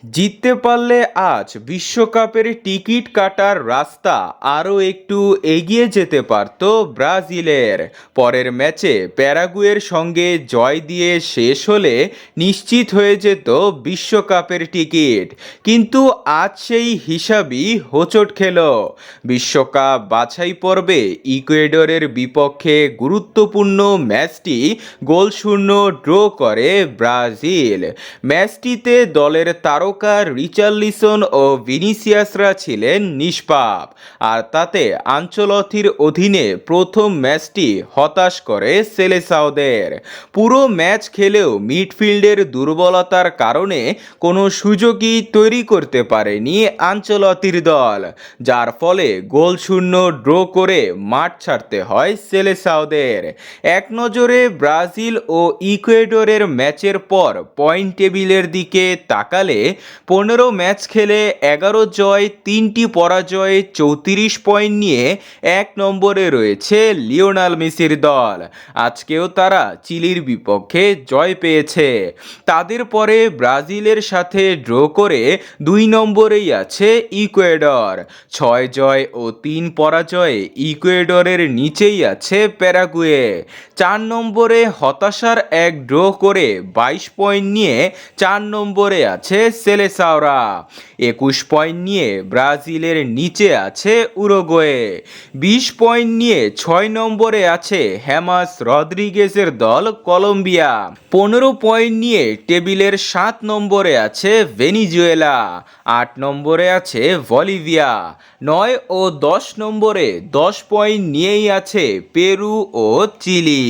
জিততে পারলে আজ বিশ্বকাপের টিকিট কাটার রাস্তা আরও একটু এগিয়ে যেতে পারত ব্রাজিলের। পরের ম্যাচে প্যারাগুয়ের সঙ্গে জয় দিয়ে শেষ হলে নিশ্চিত হয়ে যেত বিশ্বকাপের টিকিট, কিন্তু আজ সেই হিসাবই হোঁচট খেল। বিশ্বকাপ বাছাই পর্বে ইকুয়েডরের বিপক্ষে গুরুত্বপূর্ণ ম্যাচটি গোলশূন্য ড্র করে ব্রাজিল। ম্যাচটিতে দলের তারকা রিচার্লিসন ও ভিনিসিয়াসরা ছিলেন নিষ্পাপ, আর তাতে আনচেলত্তির অধীনে প্রথম ম্যাচটি হতাশ করে সেলেসাওদের। পুরো ম্যাচ খেলেও মিডফিল্ডের দুর্বলতার কারণে কোনো সুযোগই তৈরি করতে পারেনি আনচেলত্তির দল, যার ফলে গোলশূন্য ড্র করে মাঠ ছাড়তে হয় সেলেসাওদের। এক নজরে ব্রাজিল ও ইকুয়েডরের ম্যাচের পর পয়েন্ট টেবিলের দিকে তাকালে 15 ম্যাচ খেলে 11 জয় 3টি পরাজয়ে 34 পয়েন্ট নিয়ে এক নম্বরে রয়েছে লিওনেল মেসির দল। আজকেও তারা চিলির বিপক্ষে জয় পেয়েছে। তাদের পরে ব্রাজিলের সাথে ড্র করে 2 নম্বরেই আছে ইকুয়েডর। 6 জয় ও 3 পরাজয়ে ইকুয়েডরের নিচেই আছে প্যারাগুয়ে। 4 নম্বরে হতাশার এক ড্র করে 22 পয়েন্ট নিয়ে 4 নম্বরে আছে সেলেসাওরা। 21 পয়েন্ট নিয়ে ব্রাজিলের নিচে আছে উরুগুয়ে। 20 পয়েন্ট নিয়ে 6 নম্বরে আছে হেমাস রদ্রিগেজের দল কলম্বিয়া। 15 পয়েন্ট নিয়ে টেবিলের 7 নম্বরে আছে ভেনিজুয়েলা। 8 নম্বরে আছে বলিভিয়া। 9 ও 10 নম্বরে 10 পয়েন্ট নিয়েই আছে পেরু ও চিলি।